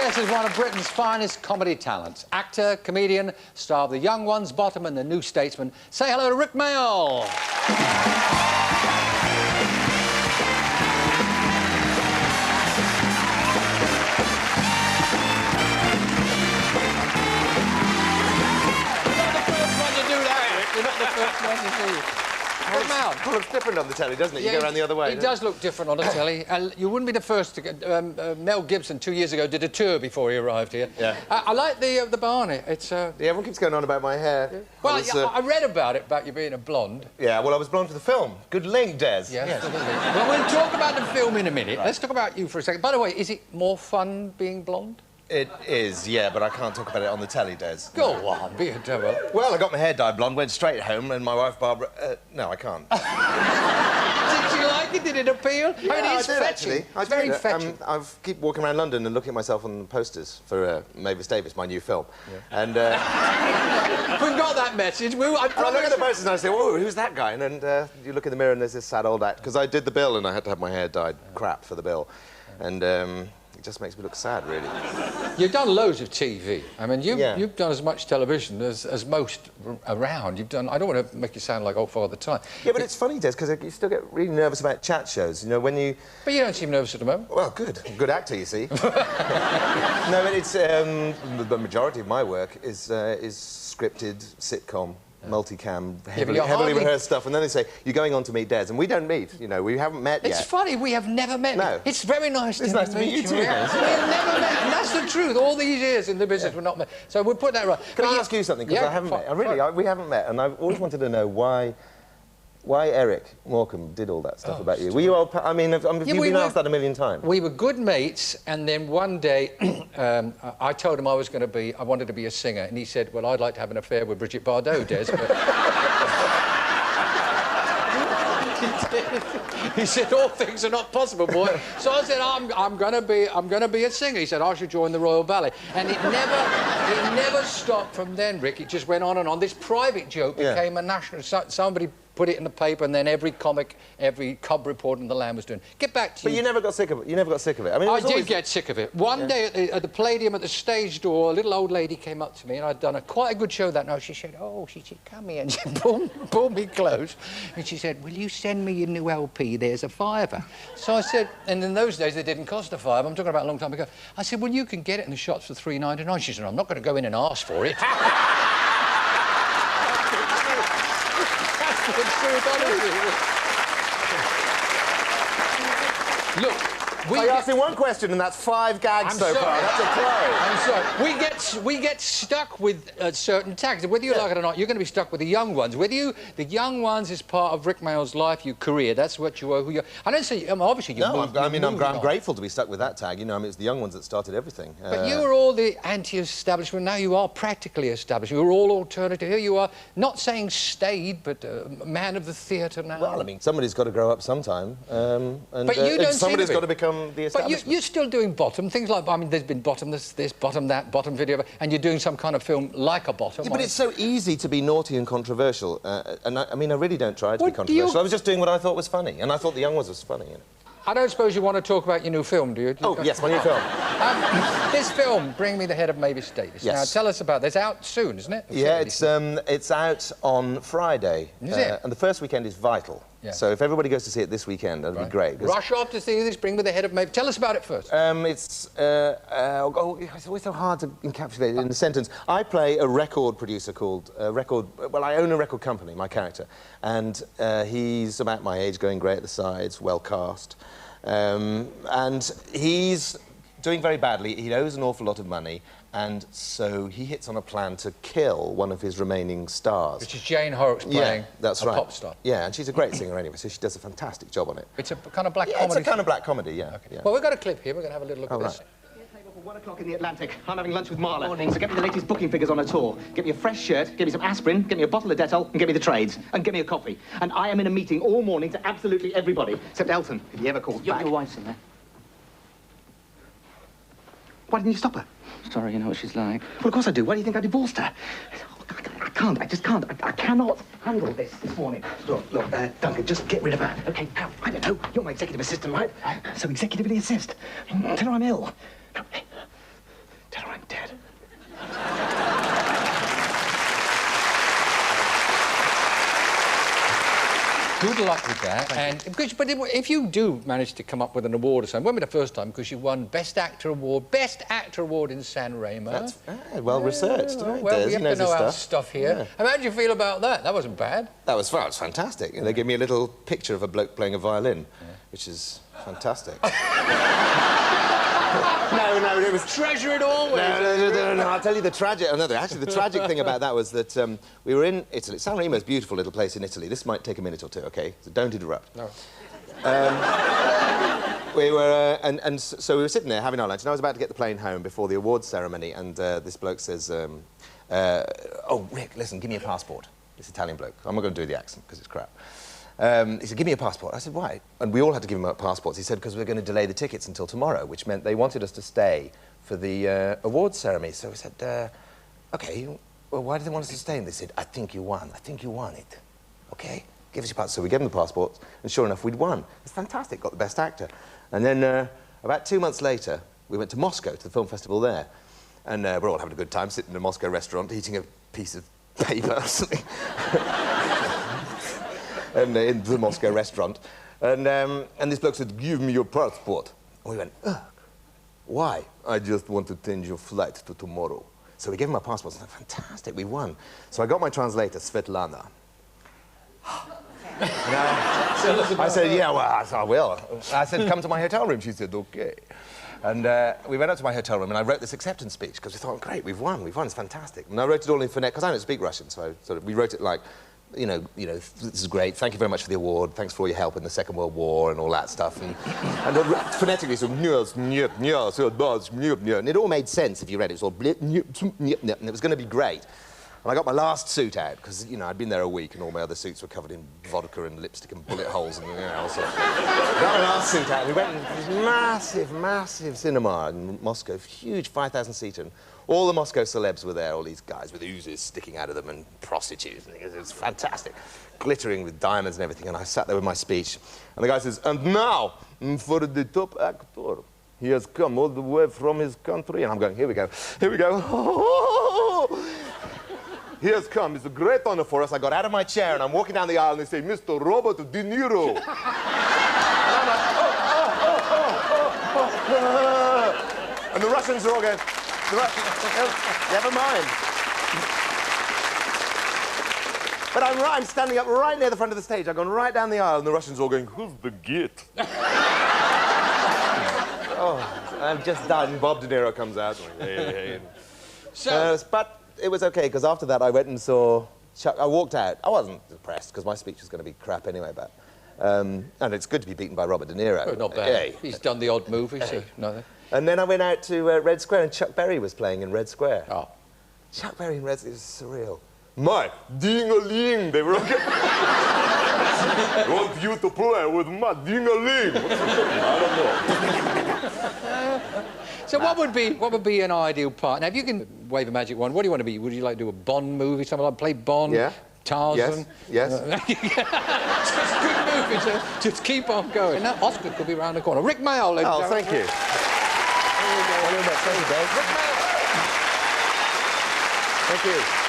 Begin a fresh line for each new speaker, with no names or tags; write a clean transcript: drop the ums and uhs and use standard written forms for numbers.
guest is one of Britain's finest comedy talents. Actor, comedian, star of The Young Ones, Bottom and The New Statesman. Say hello to Rik Mayall. You're not the first one to see. Rik Mayall.
It looks different on the telly, doesn't it? You go around the other way.
It does look different on the telly. You wouldn't be the first to get... Mel Gibson, 2 years ago, did a tour before he arrived here.
Yeah.
I like the Barney. It's...
Yeah, everyone keeps going on about my hair.
Yeah. Well, I read about you being a blonde.
Yeah, well, I was blonde for the film. Good link, Des.
Yes. Well, we'll talk about the film in a minute. Right. Let's talk about you for a second. By the way, is it more fun being blonde?
It is, yeah, but I can't talk about it on the telly, Des.
Go on, be a devil.
Well, I got my hair dyed blonde, went straight home, and my wife, Barbara... no, I can't.
Did you like it? Did it appeal?
Yeah,
I mean, it's
I did,
fetching.
actually.
It's very fetching.
I keep walking around London and looking at myself on the posters for Mavis Davis, my new film. Yeah. And...
We've got that message. I
look at the posters and I say, whoa, who's that guy? And then you look in the mirror and there's this sad old act, because I did the bill and I had to have my hair dyed crap for the bill. And... it just makes me look sad, really.
You've done loads of TV. I mean, you've done as much television as most around. You've done... I don't want to make you sound like old Father Time.
Yeah, but it's funny, Des, because you still get really nervous about chat shows, you know, when you...
But you don't seem nervous at the moment.
Well, good. Good actor, you see. No, but it's... the majority of my work is scripted, sitcom, multicam, heavily rehearsed stuff, and then they say, you're going on to meet Des, and we don't meet, you know, we haven't met yet.
It's funny, we have never met.
No.
It's very nice to
meet you too.
We have never met, and that's the truth. All these years in the business, we're not met. So we'll put that right.
Can I ask you something, because I haven't met? We haven't met, and I've always wanted to know why Eric Morecambe did all that stuff about you. Were you all... I mean, you've been asked that a million times.
We were good mates, and then one day I told him I wanted to be a singer, and he said, well, I'd like to have an affair with Brigitte Bardot, Des. He said, all things are not possible, boy. So I said, I'm gonna be a singer. He said, I should join the Royal Ballet. And it never stopped from then, Rick. It just went on and on. This private joke became a national... Somebody put it in the paper, and then every comic, every cub report in the land was doing. Get back to you.
But you never got sick of it. You never got sick of it. I mean,
I did get sick of it. One day at the Palladium at the stage door, a little old lady came up to me, and I'd done quite a good show that night. She said, come here, and she pulled me close, and she said, will you send me your new LP? There's a £5. So I said, and in those days, they didn't cost a £5. I'm talking about a long time ago. I said, well, you can get it in the shops for £3.99. She said, I'm not going to go in and ask for it. Look,
I asked you one question, and that's 5 gags so far. That's a pro.
I'm sorry. We get stuck with certain tags. Whether you like it or not, you're going to be stuck with the Young Ones. Whether the Young Ones is part of Rik Mayall's life, your career. That's what you are. Who you are. I don't say. Obviously, you.
No, I'm grateful to be stuck with that tag. You know, I mean, it's the Young Ones that started everything.
But you were all the anti-establishment. Now you are practically established. You were all alternative. Here you are, not saying staid, but man of the theatre now.
Well, I mean, somebody's got to grow up sometime, and somebody's got to become the establishment.
But you're still doing Bottom, things like, I mean, there's been Bottom this, Bottom that, Bottom video, and you're doing some kind of film like a Bottom.
Yeah, but it's so easy to be naughty and controversial, and I mean, I really don't try to be controversial. I was just doing what I thought was funny, and I thought The Young Ones was funny, you know.
I don't suppose you want to talk about your new film, do you?
Yes, my new film.
This film, Bring Me the Head of Mavis Davis.
Yes.
Now, tell us about this. It's out soon, isn't it?
Yeah, it's out on Friday.
Is it?
And the first weekend is vital. Yeah. So if everybody goes to see it this weekend, that'll be great.
Rush off to see this, Bring Me the Head of Mavis. Tell us about it first.
It's always so hard to encapsulate it in a sentence. I play a record producer called... Well, I own a record company, my character. And he's about my age, going grey at the sides, well cast. And he's doing very badly. He owes an awful lot of money, and so he hits on a plan to kill one of his remaining stars.
Which is Jane Horrocks playing a pop star.
Yeah, and she's a great singer anyway, so she does a fantastic job on it.
It's a kind of black comedy.
It's a kind of black comedy, yeah.
Okay. Well, we've got a clip here. We're going to have a little look at this.
For 1 o'clock in the Atlantic. I'm having lunch with Marla. Morning. So get me the latest booking figures on a tour. Get me a fresh shirt, get me some aspirin, get me a bottle of Dettol, and get me the trades. And get me a coffee. And I am in a meeting all morning to absolutely everybody, except Elton, if he ever calls back.
Your wife's in there.
Why didn't you stop her?
Sorry, you know what she's like.
Well, of course I do. Why do you think I divorced her? I just can't. I cannot handle this morning. Look, Duncan, just get rid of her. Okay, now, I don't know. You're my executive assistant, right? So executively assist. Tell her I'm ill.
Good luck with that. And because, but if you do manage to come up with an award or something, won't be the first time because you won Best Actor Award in San Remo.
That's well researched.
Well, we have to know our stuff here.
Yeah.
And how did you feel about that? That wasn't bad.
That was fun. It was fantastic. They gave me a little picture of a bloke playing a violin, which is fantastic. No, it was...
Treasure it always.
No, I'll tell you the tragic... actually, the tragic thing about that was that we were in Italy. San Remo is a beautiful little place in Italy. This might take a minute or two, OK? So don't interrupt.
No.
We were... so we were sitting there having our lunch, and I was about to get the plane home before the awards ceremony, and this bloke says, oh, Rick, listen, give me a passport. This Italian bloke. I'm not going to do the accent, because it's crap. He said, give me a passport. I said, why? And we all had to give him our passports. He said, because we're going to delay the tickets until tomorrow, which meant they wanted us to stay for the awards ceremony. So we said, OK, well, why do they want us to stay? And they said, I think you won. I think you won it. OK, give us your passport. So we gave them the passports, and sure enough, we'd won. It's fantastic, got the Best Actor. And then about 2 months later, we went to Moscow, to the film festival there. And we're all having a good time, sitting in a Moscow restaurant, eating a piece of paper or something. And in the Moscow restaurant, and this bloke said, "Give me your passport." And we went, ugh. Why? I just want to change your flight to tomorrow. So we gave him our passports. And fantastic, we won. So I got my translator, Svetlana. I said, yeah, well, I will. I said, come to my hotel room. She said, OK. And we went up to my hotel room, and I wrote this acceptance speech because we thought, great, we've won, it's fantastic. And I wrote it all in phonetic because I don't speak Russian, so we wrote it like. You know, this is great. Thank you very much for the award. Thanks for all your help in the Second World War and all that stuff. And phonetically, so and it all made sense if you read it. It was all and it was going to be great. And I got my last suit out because I'd been there a week and all my other suits were covered in vodka and lipstick and bullet holes and so. I got my last suit out and we went to this massive cinema in Moscow, huge 5,000-seater. All the Moscow celebs were there, all these guys with oozes sticking out of them and prostitutes. And it was fantastic, glittering with diamonds and everything. And I sat there with my speech. And the guy says, and now, for the top actor. He has come all the way from his country. And I'm going, here we go. He has come. It's a great honor for us. I got out of my chair and I'm walking down the aisle and they say, Mr. Robert De Niro. And I'm like, and the Russians are all going, never mind. But I'm standing up right near the front of the stage. I've gone right down the aisle, and the Russians are all going, who's the git? Oh, I'm just done. Bob De Niro comes out. Hey. So, but it was OK, because after that, I went and saw Chuck. I walked out. I wasn't depressed, because my speech was going to be crap anyway, but... and it's good to be beaten by Robert De Niro.
Oh, not bad. He's done the odd movie, so nothing.
And then I went out to Red Square, and Chuck Berry was playing in Red Square.
Oh.
Chuck Berry in Red Square, it was surreal. My ding-a-ling, they were okay. I want you to play with my ding-a-ling. I don't know.
So what would be an ideal part? Now, if you can wave a magic wand, what do you want to be? Would you like to do a Bond movie, something like play Bond?
Yeah.
Tarzan?
Yes.
Just good movies, just keep on going. And that Oscar could be around the corner. Rik Mayall, ladies and gentlemen.
Thank you. Thank you, Dave.
Rik Mayall.
Thank you.